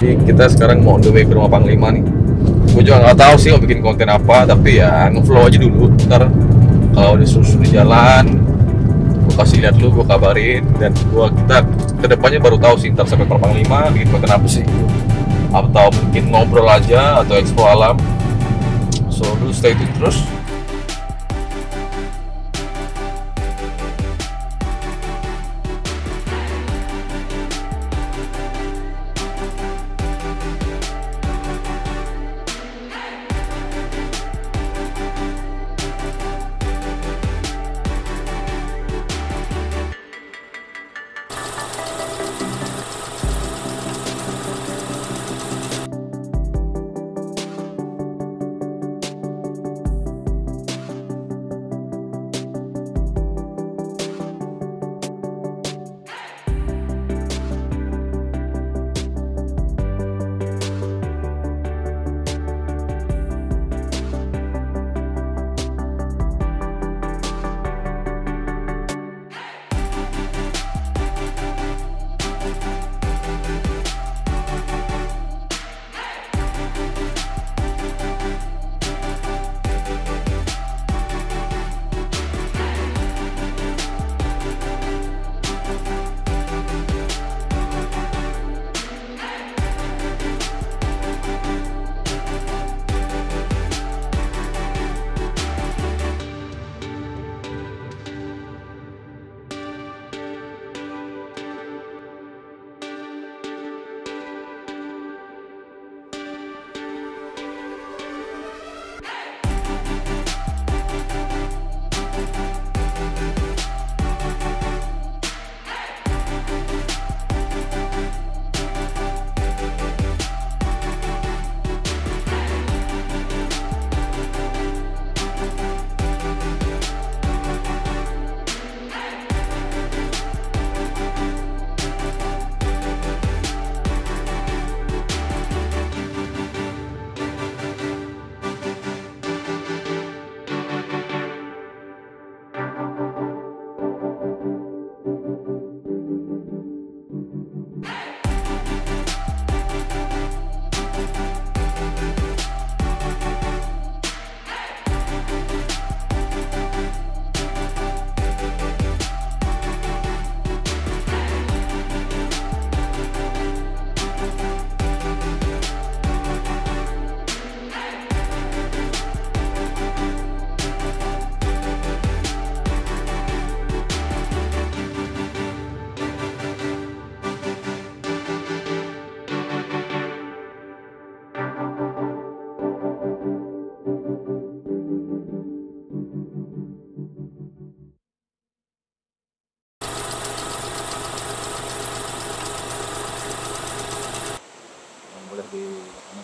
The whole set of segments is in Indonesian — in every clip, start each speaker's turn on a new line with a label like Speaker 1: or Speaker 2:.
Speaker 1: Jadi kita sekarang mau on the way ke rumah Panglima nih. Gue juga nggak tahu sih mau bikin konten apa, tapi ya ngeflow aja dulu. Ntar kalau udah susu di jalan, gue kasih lihat lu, gue kabarin, dan kita kedepannya baru tahu sih ntar sampai ke rumah Panglima bikin konten apa sih, atau mungkin ngobrol aja atau expo alam. So lu stay tune terus.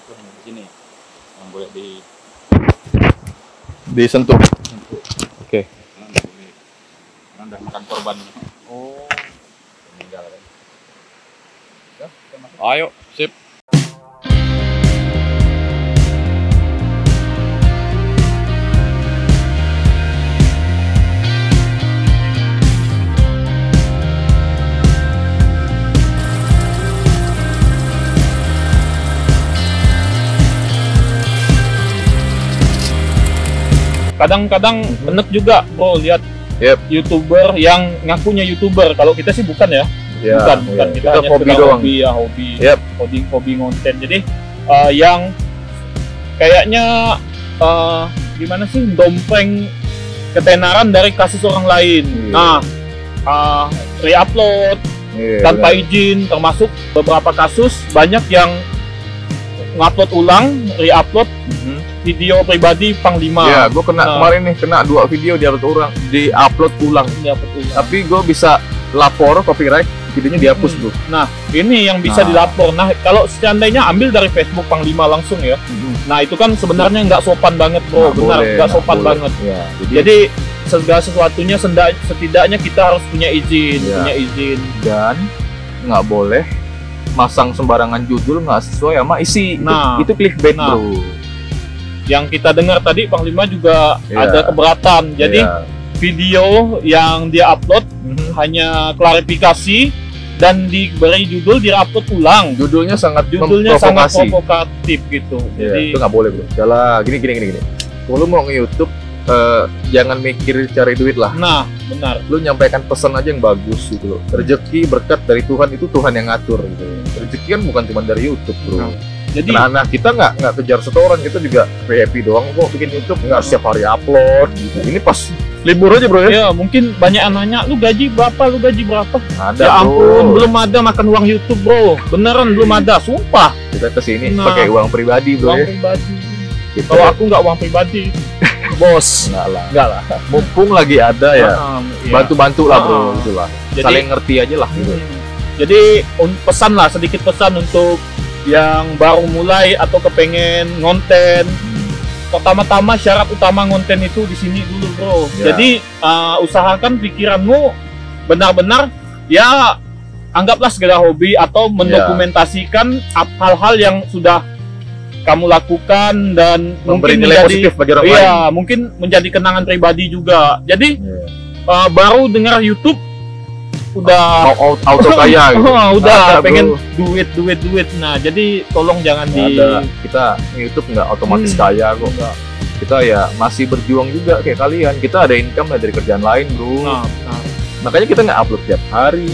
Speaker 2: Di sini yang boleh
Speaker 1: Disentuh. Oke.
Speaker 2: Karena udah makan korban.
Speaker 1: Oh.
Speaker 2: Meninggal kan. Ya, kita masuk.
Speaker 1: Ayo, sip.
Speaker 3: Kadang-kadang enek juga bro lihat YouTuber yang ngakunya YouTuber. Kalau kita sih bukan ya. Bukan. Kita hanya
Speaker 1: hobi doang.
Speaker 3: Hobi konten. Jadi yang kayaknya gimana sih, dompleng ketenaran dari kasus orang lain. Nah, re-upload tanpa izin, termasuk beberapa kasus banyak yang ngupload ulang, re-upload video pribadi Panglima.
Speaker 1: Iya, gue kemarin nih kena 2 video di-upload ulang. Tapi gue bisa lapor copyright, videonya dihapus bro.
Speaker 3: Nah, ini yang bisa dilapor. Nah, kalau seandainya ambil dari Facebook Panglima langsung ya. Nah, itu kan sebenarnya nggak sopan banget bro. Nggak sopan banget.
Speaker 1: Ya,
Speaker 3: jadi segala sesuatunya setidaknya kita harus punya izin,
Speaker 1: dan nggak boleh masang sembarangan judul nggak sesuai sama isi.
Speaker 3: Nah,
Speaker 1: itu clickbait bro.
Speaker 3: Yang kita dengar tadi Panglima juga ada keberatan. Jadi video yang dia upload hanya klarifikasi dan diberi judul di-upload ulang.
Speaker 1: Judulnya sangat
Speaker 3: Judulnya sangat
Speaker 1: memprovokasi.
Speaker 3: provokatif gitu.
Speaker 1: Iya,
Speaker 3: Jadi
Speaker 1: itu nggak boleh bro. Jalan gini. Kalau lu mau nge-YouTube, jangan mikir cari duit lah.
Speaker 3: nah, benar.
Speaker 1: Lu nyampaikan pesan aja yang bagus gitu loh. Rezeki berkat dari Tuhan itu Tuhan yang ngatur gitu. Rezeki kan bukan cuma dari YouTube bro.
Speaker 3: Nah, jadi
Speaker 1: Nah, kita nggak kejar setoran, kita juga happy doang kok bikin YouTube, nggak setiap hari upload gitu. Ini pas libur aja bro ya.
Speaker 3: ya mungkin banyak yang nanya, lu gaji berapa?
Speaker 1: Ada
Speaker 3: Ya
Speaker 1: bro.
Speaker 3: ampun, belum ada makan uang YouTube bro. Beneran belum ada, sumpah.
Speaker 1: Kita kesini
Speaker 3: Nah.
Speaker 1: pakai uang pribadi bro
Speaker 3: Uang
Speaker 1: ya.
Speaker 3: pribadi.
Speaker 1: Kita
Speaker 3: Kalau aku nggak uang pribadi, bos.
Speaker 1: nggak lah.
Speaker 3: Enggak lah.
Speaker 1: Mumpung lagi ada ya,
Speaker 3: Iya.
Speaker 1: bantu-bantu lah bro,
Speaker 3: Ah.
Speaker 1: itulah.
Speaker 3: Jadi-
Speaker 1: Saling ngerti aja lah gitu.
Speaker 3: Jadi pesan lah, sedikit pesan untuk yang baru mulai atau kepengen ngonten. Pertama-tama syarat utama ngonten itu di sini dulu bro.
Speaker 1: Ya.
Speaker 3: Jadi usahakan pikiranmu benar-benar ya anggaplah sekedar hobi atau mendokumentasikan hal-hal yang sudah kamu lakukan dan
Speaker 1: Memberi
Speaker 3: mungkin
Speaker 1: nilai
Speaker 3: menjadi
Speaker 1: positif bagi orang lain.
Speaker 3: iya mungkin menjadi kenangan pribadi juga. Jadi
Speaker 1: Iya.
Speaker 3: baru dengar YouTube udah
Speaker 1: Auto kaya gitu.
Speaker 3: udah
Speaker 1: Ada,
Speaker 3: pengen
Speaker 1: bro.
Speaker 3: duit. Nah, jadi tolong jangan di
Speaker 1: Ada. Kita YouTube nggak otomatis kaya kok. Kita ya masih berjuang juga kayak kalian. Kita ada income dari kerjaan lain bro.
Speaker 3: nah,
Speaker 1: Makanya kita nggak upload tiap hari.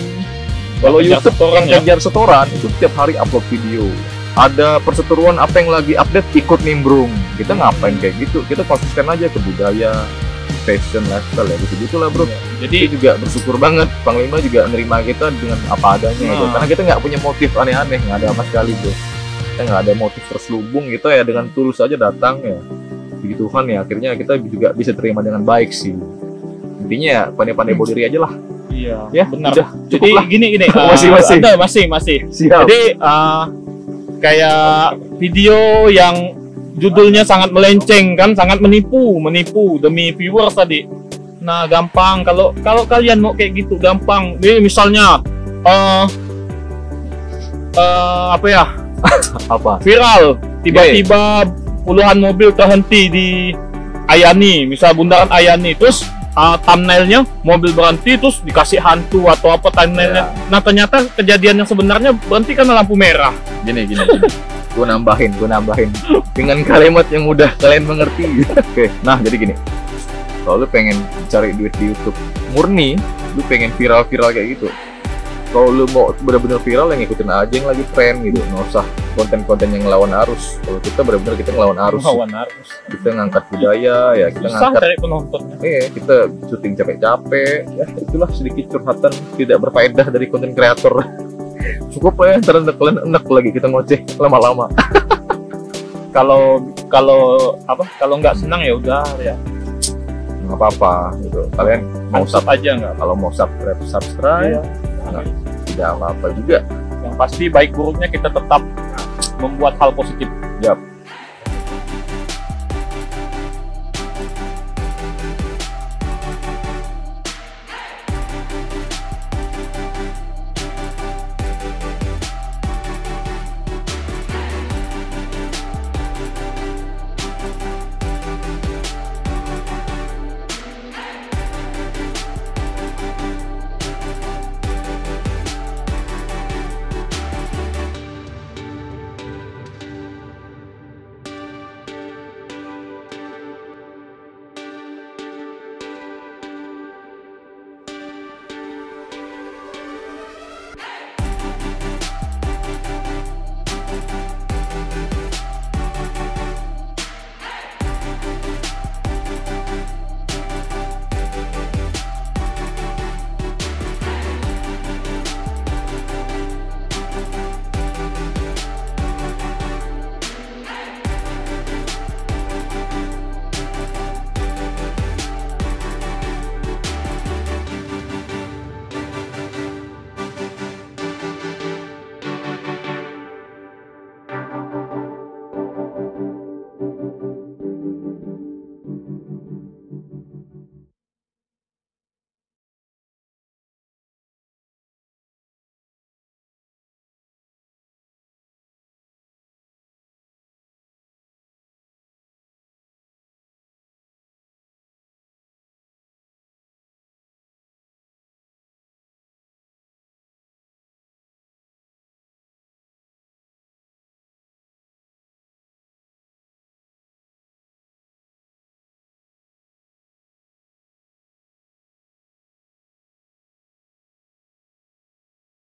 Speaker 1: Kalau
Speaker 3: Kejar
Speaker 1: YouTube
Speaker 3: setoran
Speaker 1: yang
Speaker 3: ya.
Speaker 1: kejar setoran itu tiap hari upload video. Ada perseteruan apa yang lagi update ikut nimbrung. Kita ngapain kayak gitu? Kita konsisten aja ke budaya, fashion, lifestyle ya gitu lah bro.
Speaker 3: Jadi
Speaker 1: Kita juga bersyukur banget Panglima juga nerima kita dengan apa adanya gitu.
Speaker 3: Nah.
Speaker 1: Karena kita nggak punya motif aneh-aneh, nggak ada sama sekali bro. Kita nggak ada motif terselubung, kita ya dengan tulus aja datang ya. Puji Tuhan ya akhirnya kita juga bisa terima dengan baik sih. Intinya ya pandai-pandai bawa diri aja lah.
Speaker 3: iya,
Speaker 1: Ya
Speaker 3: benar.
Speaker 1: udah,
Speaker 3: Jadi
Speaker 1: cukup lah.
Speaker 3: gini
Speaker 1: Masih.
Speaker 3: ada masih.
Speaker 1: Siap.
Speaker 3: Jadi kayak video yang judulnya sangat melenceng kan, sangat menipu demi viewers tadi. Nah, gampang kalau kalian mau kayak gitu gampang. Nih misalnya apa ya?
Speaker 1: Apa?
Speaker 3: Viral tiba-tiba puluhan mobil terhenti di Ayani, misal bundaran Ayani, terus thumbnailnya mobil berhenti terus dikasih hantu atau apa thumbnailnya. Nah ternyata kejadian yang sebenarnya berhenti karena lampu merah.
Speaker 1: Gini. Gue nambahin dengan kalimat yang mudah kalian mengerti. Oke, nah jadi gini. Kalau lu pengen cari duit di YouTube murni, lu pengen viral-viral kayak gitu. Kalau lu mau bener-bener viral, yang ngikutin aja yang lagi tren gitu. Nggak usah konten-konten yang ngelawan arus. Kalau kita bener-bener kita ngelawan arus.
Speaker 3: Lawan arus.
Speaker 1: Kita ngangkat budaya ya, kita
Speaker 3: Susah
Speaker 1: ngangkat.
Speaker 3: cari penontonnya.
Speaker 1: Kita syuting capek-capek. Ya itulah sedikit curhatan tidak berfaedah dari konten kreator. Cukup lah ya, ntar kalian enak lagi kita ngoceh lama-lama.
Speaker 3: Kalau nggak senang ya udah ya.
Speaker 1: Nggak apa-apa gitu. Kalian mau
Speaker 3: Unsub aja nggak.
Speaker 1: kalau mau subscribe,
Speaker 3: Iya.
Speaker 1: Nah, tidak apa-apa juga.
Speaker 3: Yang pasti baik buruknya kita tetap membuat hal positif.
Speaker 1: Yap.